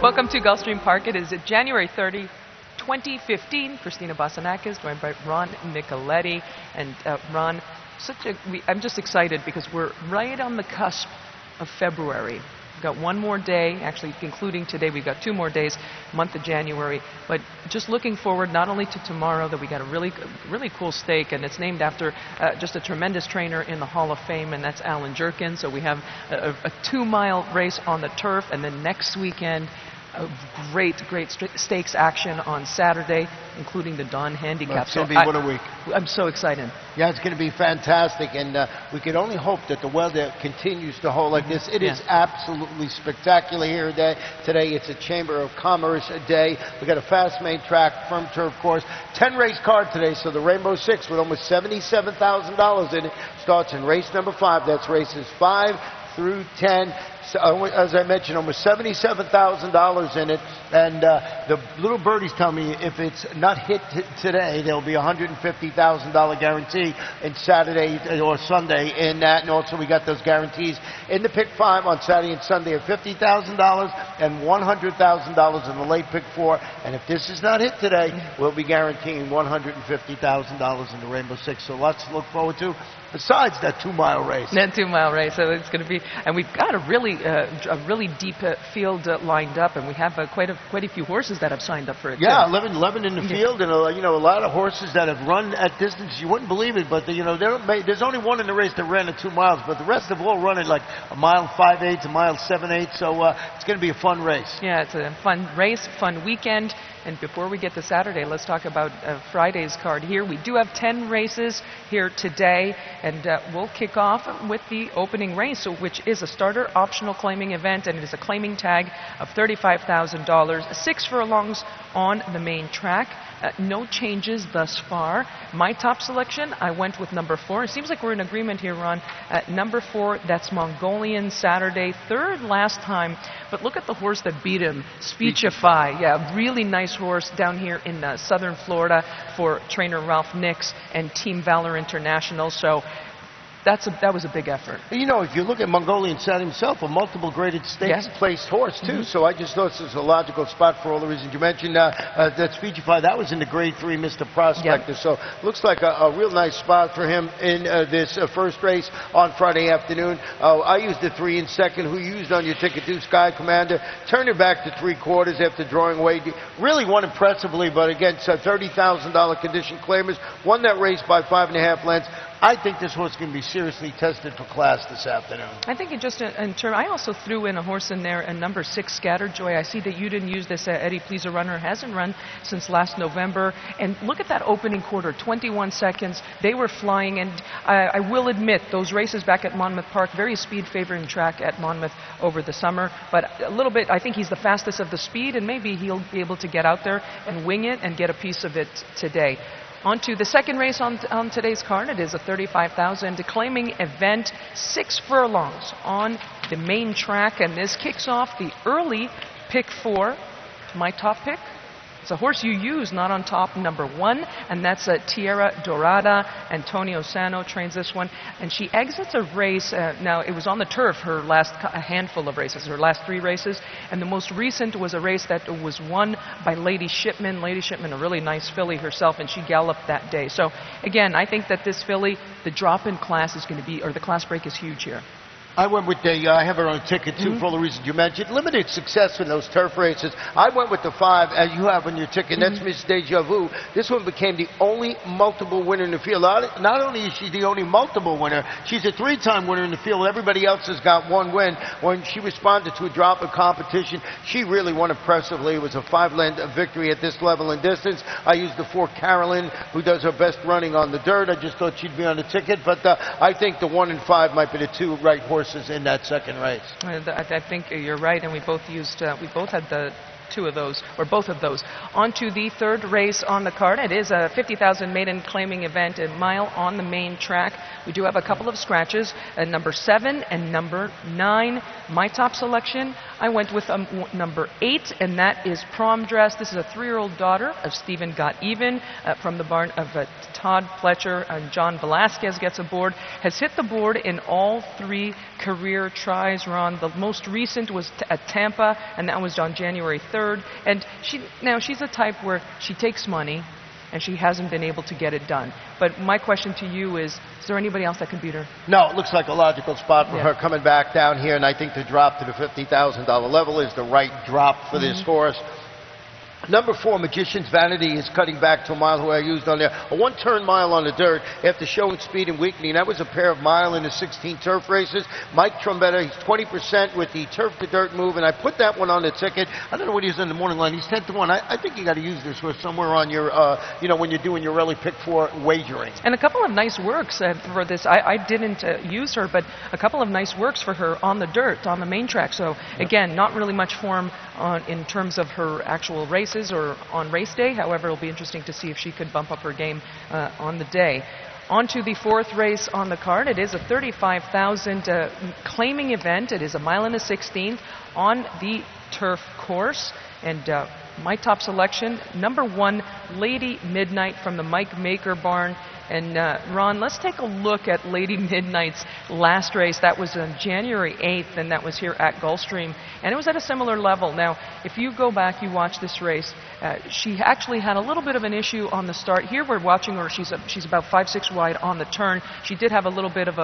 Welcome to Gulfstream Park. It is January 30, 2015. Christina Basanakis, joined by Ron Nicoletti. And Ron, I'm just excited because we're right on the cusp of February. We've got one more day, actually including today, we've got 2 more days, month of January. But just looking forward not only to tomorrow, that we got a really cool stake, and it's named after just a tremendous trainer in the Hall of Fame, and that's Alan Jerkin. So we have a 2-mile race on the turf, and then next weekend, great stakes action on Saturday, including the Dawn Handicap. It's going to be what a week. I'm so excited. Yeah, it's going to be fantastic, and we can only hope that the weather continues to hold like this. It is absolutely spectacular here today. It's a Chamber of Commerce day. We got a fast main track, firm turf course, 10-race card today. So the Rainbow Six with almost $77,000 in it starts in race number 5. That's races 5 through 10. So, as I mentioned, almost $77,000 in it, and the little birdies tell me if it's not hit today, there'll be a $150,000 guarantee in Saturday or Sunday in that, and also we got those guarantees in the pick 5 on Saturday and Sunday of $50,000 and $100,000 in the late pick 4, and if this is not hit today, we'll be guaranteeing $150,000 in the Rainbow Six. So lots to look forward to. Besides that 2-mile race. That 2-mile race, so it's going to be, and we've got a really deep field lined up, and we have quite a few horses that have signed up for it. Yeah, too. 11 in the field, and a lot of horses that have run at distance. You wouldn't believe it, but there's only one in the race that ran at 2 miles, but the rest have all run at like a mile 5/8, a mile 7/8. So it's going to be a fun race. Yeah, it's a fun race, fun weekend. And before we get to Saturday, let's talk about Friday's card here. We do have 10 races here today, and we'll kick off with the opening race, which is a starter optional claiming event, and it is a claiming tag of $35,000, 6 furlongs on the main track. No changes thus far. My top selection, I went with number 4. It seems like we're in agreement here, Ron. Number 4, that's Mongolian Saturday, 3rd last time. But look at the horse that beat him, Speechify. Yeah, really nice horse down here in southern Florida for trainer Ralph Nix and Team Valor International. So that was a big effort. If you look at Mongolian Saturday himself, a multiple graded stakes placed horse, too. So I just thought this was a logical spot for all the reasons you mentioned. That Speechify, that was in the grade 3 Mr. Prospector. So looks like a real nice spot for him in this first race on Friday afternoon. I used the 3 in second. Who you used on your ticket to Sky Commander. Turned it back to 3/4 after drawing away. Really won impressively, but against $30,000 condition claimers. Won that race by 5.5 lengths. I think this horse is going to be seriously tested for class this afternoon. I think I also threw in a horse in there, a number 6, Scattered Joy. I see that you didn't use this. Eddie Pleaser runner hasn't run since last November. And look at that opening quarter, 21 seconds. They were flying, and I will admit, those races back at Monmouth Park, very speed-favoring track at Monmouth over the summer. But a little bit, I think he's the fastest of the speed, and maybe he'll be able to get out there and wing it and get a piece of it today. On to the second race on today's card. It is a $35,000 claiming event, 6 furlongs on the main track, and this kicks off the early pick 4. My top pick. It's a horse you use, not on top, number 1, and that's Tierra Dorada. Antonio Sano trains this one, and she exits a race. Now, it was on the turf, her last handful of races, her last 3 races, and the most recent was a race that was won by Lady Shipman. Lady Shipman, a really nice filly herself, and she galloped that day. So, again, I think that this filly, the drop in class is going to be, or the class break is huge here. I went with I have her on a ticket, too, for all the reasons you mentioned. Limited success in those turf races. I went with the 5, as you have on your ticket. That's Miss Deja Vu. This one became the only multiple winner in the field. Not only is she the only multiple winner, she's a 3-time winner in the field. Everybody else has got 1 win. When she responded to a drop in competition, she really won impressively. It was a 5-length victory at this level and distance. I used the 4, Carolyn, who does her best running on the dirt. I just thought she'd be on the ticket. But I think the 1 and 5 might be the 2 right horses in that second race. I think you're right, and we both had the two of those, or both of those. On to the third race on the card. It is a 50,000 maiden claiming event, a mile on the main track. We do have a couple of scratches, number 7 and number 9. My top selection, I went with number 8, and that is Prom Dress. This is a 3-year-old daughter of Stephen Got Even from the barn of Todd Fletcher, and John Velasquez gets aboard. Has hit the board in all 3 career tries, Ron. The most recent was at Tampa, and that was on January 3rd. And she's a type where she takes money, and she hasn't been able to get it done. But my question to you is there anybody else that can beat her? No, it looks like a logical spot for her coming back down here, and I think the drop to the $50,000 level is the right drop for this horse. Number 4, Magician's Vanity, is cutting back to a mile, who I used on there. A 1-turn mile on the dirt after showing speed and weakening. That was a pair of mile in the 16 turf races. Mike Trombetta, he's 20% with the turf to dirt move, and I put that one on the ticket. I don't know what he's in the morning line. He's 10-1. I think you got to use this for somewhere on your, when you're doing your early pick 4 wagering. And a couple of nice works for this. I didn't use her, but a couple of nice works for her on the dirt, on the main track. So again, not really much form in terms of her actual races or on race day. However, it'll be interesting to see if she could bump up her game on the day. On to the 4th race on the card. It is a 35,000 claiming event. It is a mile and a 16th on the turf course. And my top selection, number 1, Lady Midnight from the Mike Maker barn. And Ron, let's take a look at Lady Midnight's last race. That was on January 8th, and that was here at Gulfstream. And it was at a similar level. Now, if you go back, you watch this race, she actually had a little bit of an issue on the start. Here we're watching her. She's about 5-6 wide on the turn. She did have a little bit of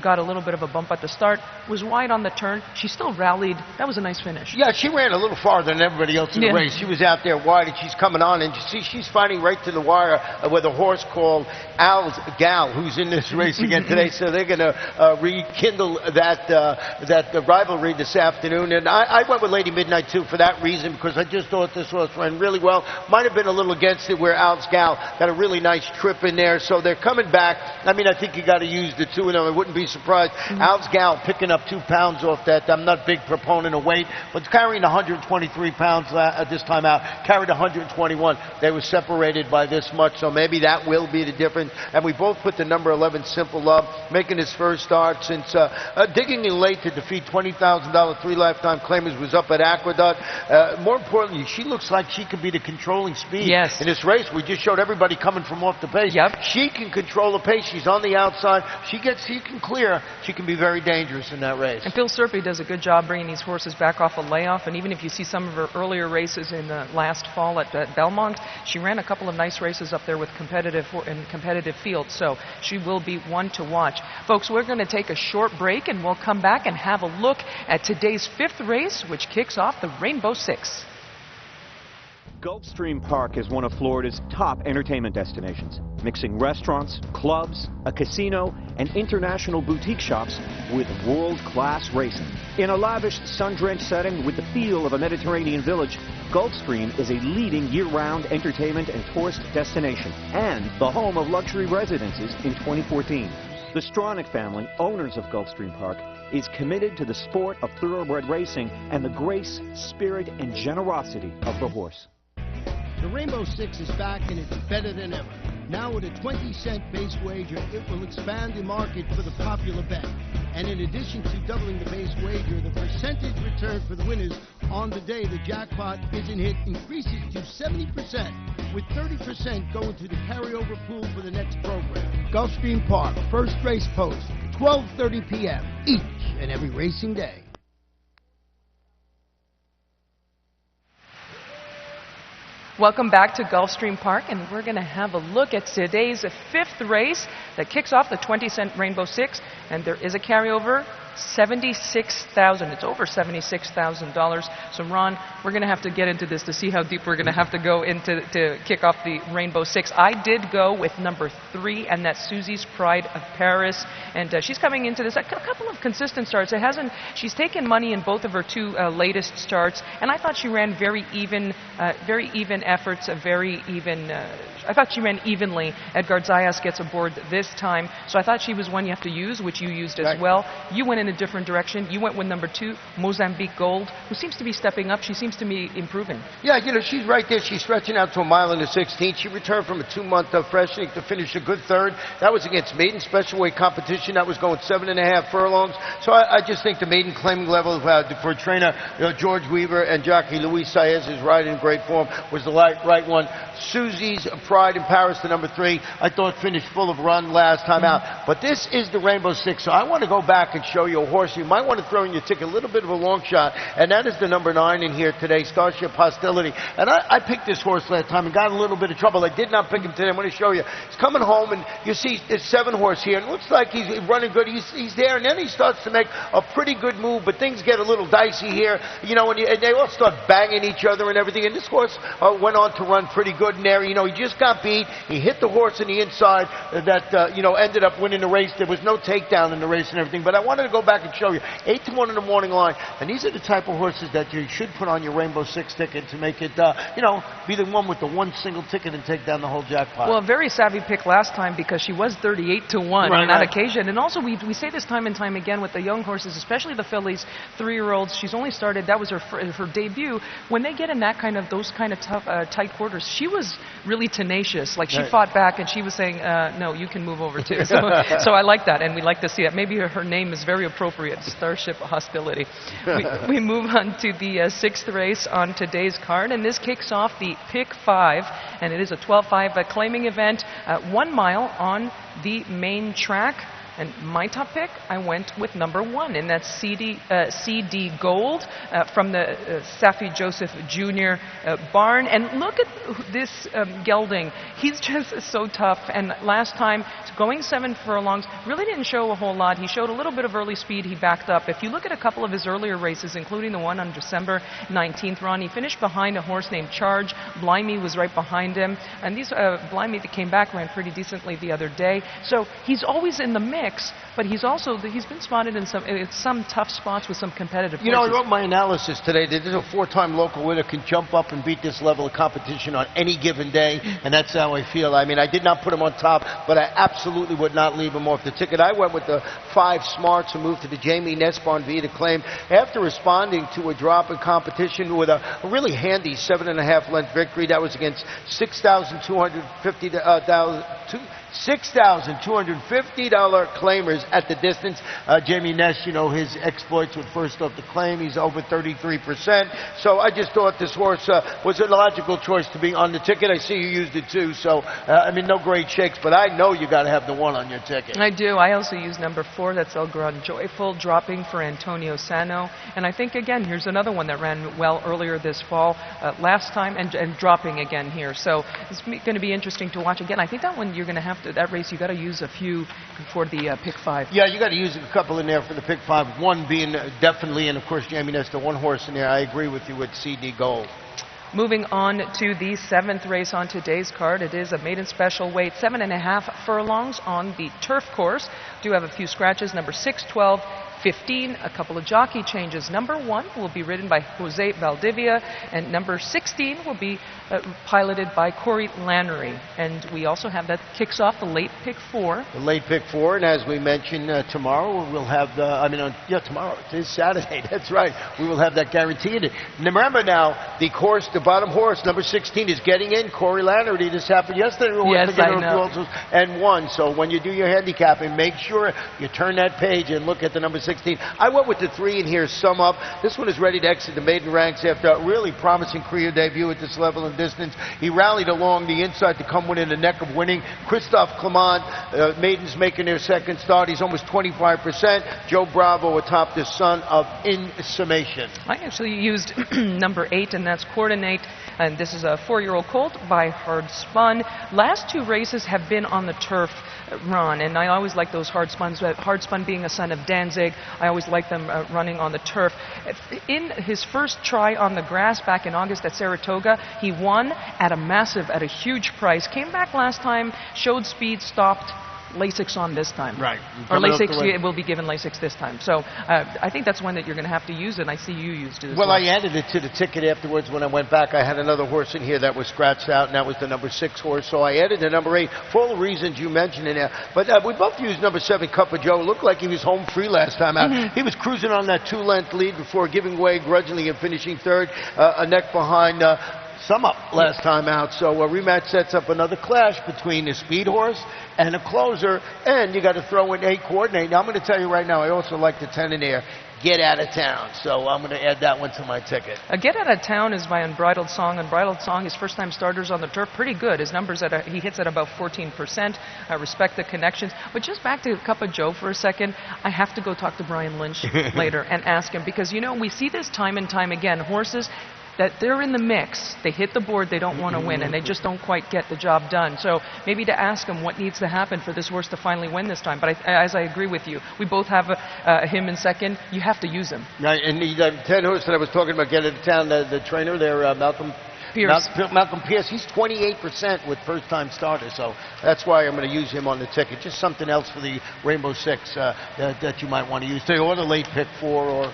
got a little bit of a bump at the start. Was wide on the turn. She still rallied. That was a nice finish. Yeah, she ran a little farther than everybody else in the race. She was out there wide, and she's coming on, and you see she's fighting right to the wire with a horse called Al's Gal, who's in this race again today. So they're going to rekindle that rivalry this afternoon. And I went with Lady Midnight too for that reason, because I just thought this horse ran really well. Might have been a little against it where Al's Gal got a really nice trip in there. So they're coming back. I mean, I think you got to use the 2 of them. I wouldn't be surprised. Al's Gal picking up 2 pounds off that. I'm not a big proponent of weight, but carrying 123 pounds this time out. Carried 121. They were separated by this much, so maybe that will be the difference. And we both put the number 11 Simple Love, making his first start since digging in late to defeat $20,000 3 lifetime claimers, was up at Aqueduct. More importantly, she looks like she could be the controlling speed in this race. We just showed everybody coming from off the pace. She can control the pace. She's on the outside. She can clear. She can be very dangerous in that race. And Phil Serpy does a good job bringing these horses back off a layoff. And even if you see some of her earlier races in the last fall at Belmont, she ran a couple of nice races up there with competitive fields. So she will be one to watch. Folks, we're going to take a short break, and we'll come back and have a look at today's 5th race, which kicks off the Rainbow Six. Gulfstream Park is one of Florida's top entertainment destinations, mixing restaurants, clubs, a casino, and international boutique shops with world-class racing. In a lavish, sun-drenched setting with the feel of a Mediterranean village, Gulfstream is a leading year-round entertainment and tourist destination and the home of luxury residences in 2014. The Stronach family, owners of Gulfstream Park, is committed to the sport of thoroughbred racing and the grace, spirit, and generosity of the horse. The Rainbow Six is back, and it's better than ever. Now with a 20-cent base wager, it will expand the market for the popular bet. And in addition to doubling the base wager, the percentage return for the winners on the day the jackpot isn't hit increases to 70%, with 30% going to the carryover pool for the next program. Gulfstream Park, first race post, 12:30 p.m. each and every racing day. Welcome back to Gulfstream Park, and we're going to have a look at today's 5th race that kicks off the 20-cent Rainbow Six, and there is a carryover, $76,000. It's over $76,000. So, Ron, we're going to have to get into this to see how deep we're going to have to go into to kick off the Rainbow Six. I did go with number 3, and that's Susie's Pride of Paris, and she's coming into this a couple of consistent starts. She's taken money in both of her 2 latest starts, and I thought she ran very even efforts, I thought she ran evenly. Edgar Zayas gets aboard this time, so I thought she was one you have to use, which you used as well. You went in in a different direction. You went with number 2, Mozambique Gold, who seems to be stepping up. She seems to be improving. Yeah, you know, she's right there. She's stretching out to a mile in the 16th. She returned from a 2-month freshening to finish a good third. That was against maiden special weight competition. That was going 7.5 furlongs. So I just think the maiden claiming level for trainer George Weaver and jockey Luis Saez is riding in great form was the right one. Susie's Pride in Paris, the number 3, I thought finished full of run last time out. But this is the Rainbow Six, so I want to go back and show you a horse you might want to throw in your ticket, a little bit of a long shot, and that is the number 9 in here today, Starship Hostility. And I picked this horse last time and got in a little bit of trouble. I did not pick him today. I'm going to show you. He's coming home, and you see there's 7 horse here, and it looks like he's running good. He's there, and then he starts to make a pretty good move, but things get a little dicey here, you know, and they all start banging each other and everything, and this horse went on to run pretty good in there. You know, he just got beat. He hit the horse in the inside that, you know, ended up winning the race. There was no takedown in the race and everything, but I wanted to go back and show you. 8-1 in the morning line, and these are the type of horses that you should put on your Rainbow Six ticket to make it, you know, be the one with the one single ticket and take down the whole jackpot. Well, a very savvy pick last time because she was 38-1 on that occasion. And also, we say this time and time again with the young horses, especially the fillies, 3-year-olds. She's only started, that was her debut. When they get in those kind of tough, tight quarters, she was really tenacious. Like, she fought back, and she was saying, no, you can move over too. So I like that, and we like to see that. Maybe her name is very appropriate, Starship Hostility. We move on to the 6th race on today's card, and this kicks off the Pick 5, and it is a 12-5 claiming event, 1 mile on the main track. And my top pick, I went with number 1, and that's CD Gold from the Safi Joseph Jr. barn. And look at this gelding. He's just so tough. And last time, going 7 furlongs, really didn't show a whole lot. He showed a little bit of early speed. He backed up. If you look at a couple of his earlier races, including the one on December 19th, Ron, he finished behind a horse named Charge. Blimey was right behind him. And these Blimey that came back ran pretty decently the other day. So he's always in the mix. But he's been spotted in some tough spots with some competitive forces. You know, I wrote my analysis today that there's a 4-time local winner can jump up and beat this level of competition on any given day, and that's how I feel. I mean, I did not put him on top, but I absolutely would not leave him off the ticket. I went with the 5 Smarts who moved to the Jamie Nesbarn via the claim after responding to a drop in competition with a really handy 7.5 length victory. That was against $6,250 claimers at the distance. Jamie Ness, you know, his exploits with first off the claim. He's over 33%. So I just thought this horse was a logical choice to be on the ticket. I see you used it too. So, I mean, no great shakes, but I know you got to have the 1 on your ticket. I do. I also used number 4. That's El Gran Joyful, dropping for Antonio Sano. And I think, again, here's another one that ran well earlier this fall, last time, and dropping again here. So it's going to be interesting to watch again. I think that one you're going to have that race, you got to use a few for the Pick 5. Yeah, you got to use a couple in there for the Pick 5. 1 being definitely, and of course, Jamie Ness, the 1 horse in there. I agree with you with CD Gold. Moving on to the 7th race on today's card. It is a maiden special weight, 7.5 furlongs on the turf course. Do have a few scratches. Number 6, 12, 15, a couple of jockey changes. Number 1 will be ridden by Jose Valdivia, and number 16 will be piloted by Corey Lannery. And we also have that kicks off the late Pick 4. The late Pick 4, and as we mentioned, tomorrow we'll have tomorrow, it is Saturday, that's right. We will have that guaranteed. And remember now, the bottom horse, number 16, is getting in. Corey Lannery, this happened yesterday. Yes, I know. And won. So when you do your handicapping, make sure you turn that page and look at the number 16. I went with the 3 in here, Sum Up. This one is ready to exit the maiden ranks after a really promising career debut at this level and distance. He rallied along the inside to come within the neck of winning. Christophe Clement, maidens making their second start. He's almost 25%. Joe Bravo atop the Son of In Summation. I actually used number 8, and that's Coordinate. And this is a 4-year-old colt by Hard Spun. Last 2 races have been on the turf, Ron, and I always like those Hard Spuns. Hard Spun being a son of Danzig, I always like them running on the turf. In his first try on the grass back in August at Saratoga, he won at a huge price. Came back last time, showed speed, stopped, Lasix on this time. Right. Or Lasix will be given Lasix this time. So I think that's one that you're going to have to use, and I see you used it as well. Well, I added it to the ticket afterwards when I went back. I had another horse in here that was scratched out, and that was the number 6 horse. So I added the number 8 for all the reasons you mentioned in there. But we both used number 7, Cup of Joe. It looked like he was home free last time out. He was cruising on that 2-length lead before giving way grudgingly and finishing third, a neck behind Sum Up last time out. So a rematch sets up another clash between the speed horse and a closer, and you got to throw in 8 coordinate. Now I'm going to tell you right now, I also like the 10 in there, Get Out of Town. So I'm going to add that one to my ticket. Get Out of Town is by Unbridled Song. Unbridled Song, his first-time starters on the turf, pretty good. His numbers he hits at about 14%. I respect the connections. But just back to Cup of Joe for a second, I have to go talk to Brian Lynch later and ask him, because you know we see this time and time again. Horses that they're in the mix, they hit the board, they don't want to win, and they just don't quite get the job done. So maybe to ask him what needs to happen for this horse to finally win this time. But as I agree with you, we both have him in second. You have to use him. Right, and the 10 horse that I was talking about, Get Out of Town, the trainer there, Malcolm Pierce. Malcolm Pierce, he's 28% with first-time starters, so that's why I'm going to use him on the ticket. Just something else for the Rainbow Six that you might want to use, or the late pick 4 or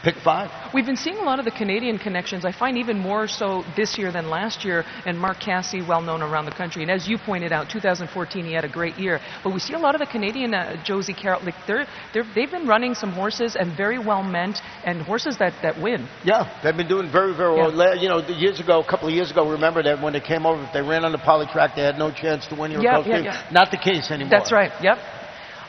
pick 5. We've been seeing a lot of the Canadian connections. I find even more so this year than last year. And Mark Cassidy, well known around the country. And as you pointed out, 2014 he had a great year. But we see a lot of the Canadian Josie Carroll. Like they've been running some horses and very well meant, and horses that win. Yeah, they've been doing very, very well. You know, a couple of years ago, remember that when they came over, if they ran on the poly track, they had no chance to win your Gulfstream. Not the case anymore. That's right. Yep.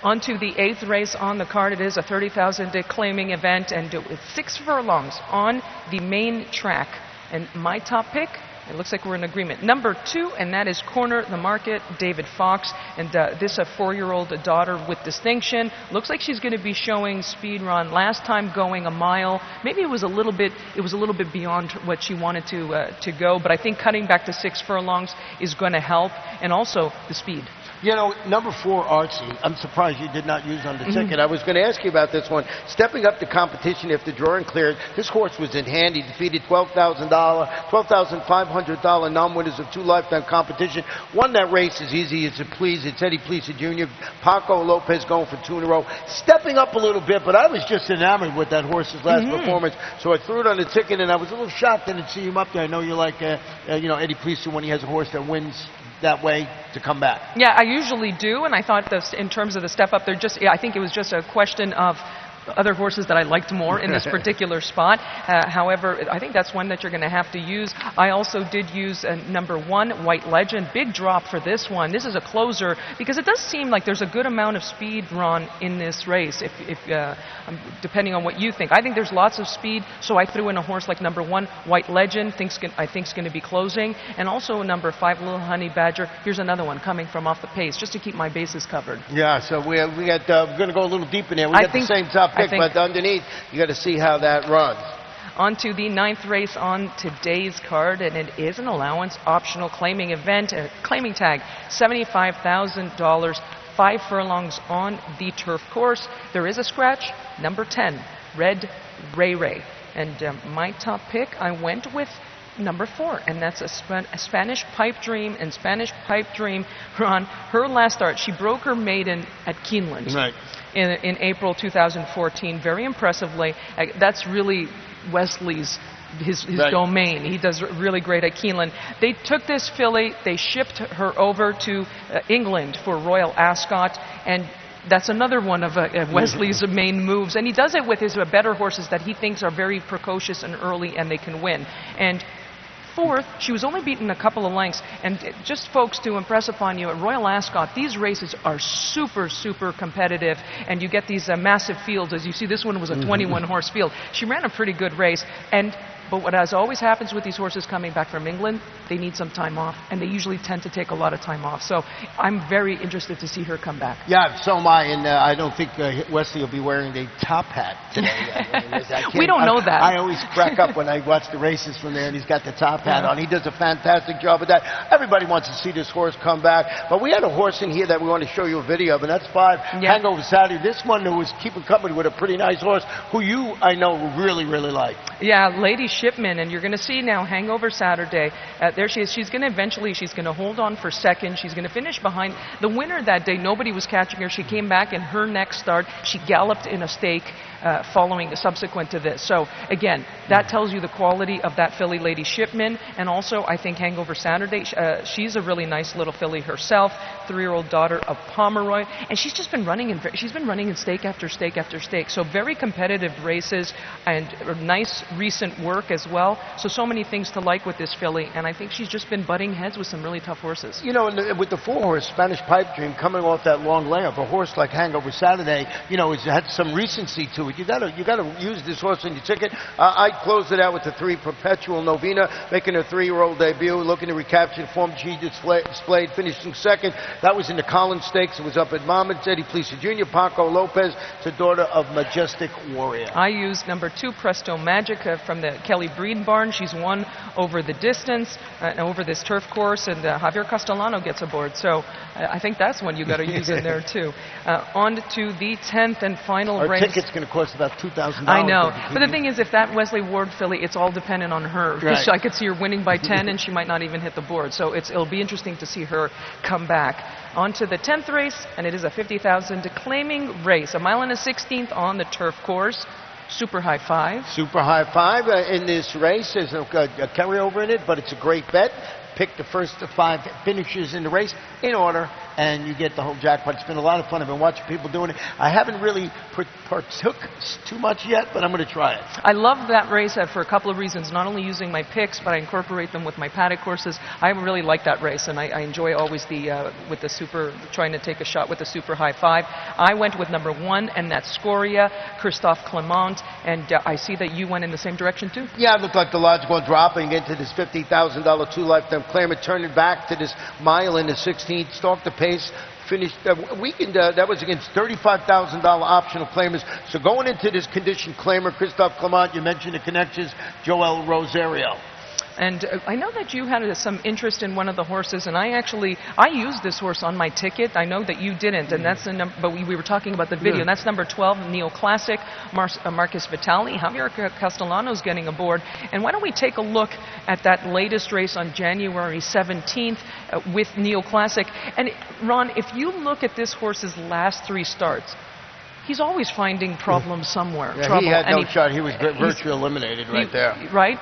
On to the 8th race on the card. It is a 30,000 claiming event, and it's 6 furlongs on the main track. And my top pick, it looks like we're in agreement, number 2, and that is Corner the Market, David Fox. And this a 4-year-old daughter with distinction. Looks like she's going to be showing speed run. Last time going a mile, maybe it was a little bit beyond what she wanted to go. But I think cutting back to 6 furlongs is going to help, and also the speed. You know, number 4, Artsy, I'm surprised you did not use on the ticket. I was going to ask you about this one. Stepping up the competition after drawing cleared, this horse was in hand. He defeated $12,500 non-winners of 2 lifetime competition. Won that race as easy as it pleased. It's Eddie Plesa Jr., Paco Lopez going for 2 in a row. Stepping up a little bit, but I was just enamored with that horse's last performance. So I threw it on the ticket, and I was a little shocked I didn't see him up there. I know you like, Eddie Plesa when he has a horse that wins that way to come back. Yeah, I usually do, and I thought in terms of the step up, I think it was just a question of other horses that I liked more in this particular spot. However, I think that's one that you're going to have to use. I also did use number 1, White Legend. Big drop for this one. This is a closer because it does seem like there's a good amount of speed drawn in this race, depending on what you think. I think there's lots of speed, so I threw in a horse like number 1, White Legend, I think is going to be closing, and also number 5, Little Honey Badger. Here's another one coming from off the pace, just to keep my bases covered. Yeah, so we're going to go a little deep in there. We got the same top pick, but underneath, you got to see how that runs. On to the 9th race on today's card, and it is an allowance optional claiming event. Claiming tag, $75,000, 5 furlongs on the turf course. There is a scratch, number 10, Red Ray Ray. And my top pick, I went with number 4, and that's a Spanish Pipe Dream. And Spanish Pipe Dream, on her last start, she broke her maiden at Keeneland. Right. In April 2014, very impressively. That's really Wesley's his domain. He does really great at Keeneland. They took this filly, they shipped her over to England for Royal Ascot, and that's another one of Wesley's main moves. And he does it with his better horses that he thinks are very precocious and early, and they can win. And 4th, she was only beaten a couple of lengths. And just, folks, to impress upon you, at Royal Ascot, these races are super, super competitive, and you get these massive fields. As you see, this one was a 21-horse field. She ran a pretty good race, but what as always happens with these horses coming back from England, they need some time off, and they usually tend to take a lot of time off. So I'm very interested to see her come back. Yeah, so am I, and I don't think Wesley will be wearing the top hat today. We don't know that. I always crack up when I watch the races from there, and he's got the top hat on. He does a fantastic job of that. Everybody wants to see this horse come back, but we had a horse in here that we want to show you a video of, and that's 5, Hangover Saturday. This one was keeping company with a pretty nice horse who I know really, really like. Yeah, Lady Shipman, and you're going to see now Hangover Saturday. There she is. She's going to hold on for second. She's going to finish behind the winner that day. Nobody was catching her. She came back in her next start. She galloped in a stake subsequent to this. So again, that tells you the quality of that filly, Lady Shipman, and also I think Hangover Saturday. She's a really nice little filly herself, 3-year-old daughter of Pomeroy, and she's just been running in stake after stake after stake. So very competitive races and nice recent work as well. So many things to like with this filly, and I think she's just been butting heads with some really tough horses. You know, with the 4-horse Spanish Pipe Dream coming off that long layoff, a horse like Hangover Saturday, you know, it had some recency to it. You got to use this horse on your ticket. I closed it out with the 3 Perpetual Novena, making her 3-year-old debut, looking to recapture the form she displayed, finishing second. That was in the Collins Stakes. It was up at Monmouth. Eddie Plisa Jr., Paco Lopez, the daughter of Majestic Warrior. I used number 2 Presto Magica from the Kelly Breed barn. She's won over the distance, over this turf course, and Javier Castellano gets aboard. So I think that's one you got to use in there too. On to the 10th and final race. Our ticket's going to cost about $2,000. I know. But the thing is, if that Wesley Ward filly, it's all dependent on her. Right. I could see her winning by 10 and she might not even hit the board. So it'll be interesting to see her come back. On to the 10th race, and it is a 50,000 declaiming race. 1.16 miles on the turf course. Super high five. Super high five in this race. There's a carryover in it, but it's a great bet. Pick the first 5 finishers in the race in order, and you get the whole jackpot. It's been a lot of fun. I've been watching people doing it. I haven't really partook too much yet, but I'm going to try it. I love that race for a couple of reasons. Not only using my picks, but I incorporate them with my paddock horses. I really like that race, and I enjoy always with the super, trying to take a shot with the super high five. I went with number 1, and that's Scoria, Christophe Clement, and I see that you went in the same direction too. Yeah, it looked like the logical dropping into this $50,000 two-lifetime claimant, turning back to this mile in the 16th, stalked the pace, finished weekend. That was against $35,000 optional claimers. So going into this condition claimer, Christophe Clement, you mentioned the connections, Joel Rosario. And I know that you had some interest in one of the horses, and I used this horse on my ticket. I know that you didn't, and that's the number. But we were talking about the video, and that's number 12, Neoclassic, Marcus Vitali. Javier Castellano's getting aboard. And why don't we take a look at that latest race on January 17th with Neoclassic? And Ron, if you look at this horse's last 3 starts, he's always finding problems somewhere. Yeah, he had no shot. He was virtually eliminated right there. Right,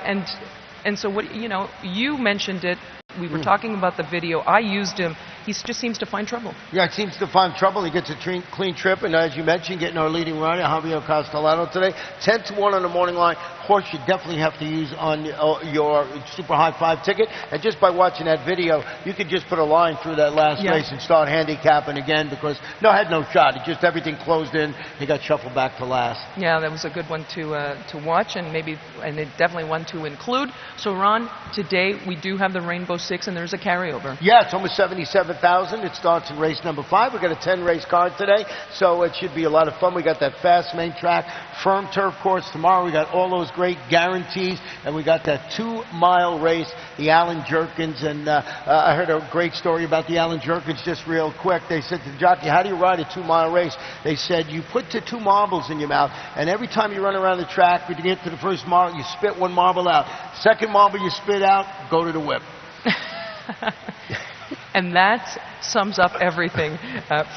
and so what, you mentioned it. We were talking about the video. I used him. He just seems to find trouble. Yeah, he seems to find trouble. He gets a clean trip, and as you mentioned, getting our leading rider, Javier Castellano, today. 10-1 on the morning line. Horse you definitely have to use on your super high five ticket. And just by watching that video, you could just put a line through that last race and start handicapping again, because had no shot. It just everything closed in. He got shuffled back to last. Yeah, that was a good one to watch, and it definitely one to include. So Ron, today we do have the Rainbow Six, and there's a carryover. Yeah, it's almost 77,000. It starts in race number 5. We got a 10-race card today, so it should be a lot of fun. We got that fast main track, firm turf course tomorrow. We got all those great guarantees, and we got that 2-mile race, the Allen Jerkins. And I heard a great story about the Allen Jerkins just real quick. They said to the jockey, "How do you ride a 2-mile race?" They said, "You put the 2 marbles in your mouth, and every time you run around the track, when you get to the first marble, you spit 1 marble out. Second marble you spit out, go to the whip." And that sums up everything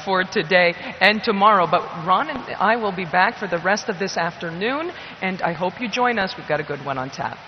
for today and tomorrow. But Ron and I will be back for the rest of this afternoon, and I hope you join us. We've got a good one on tap.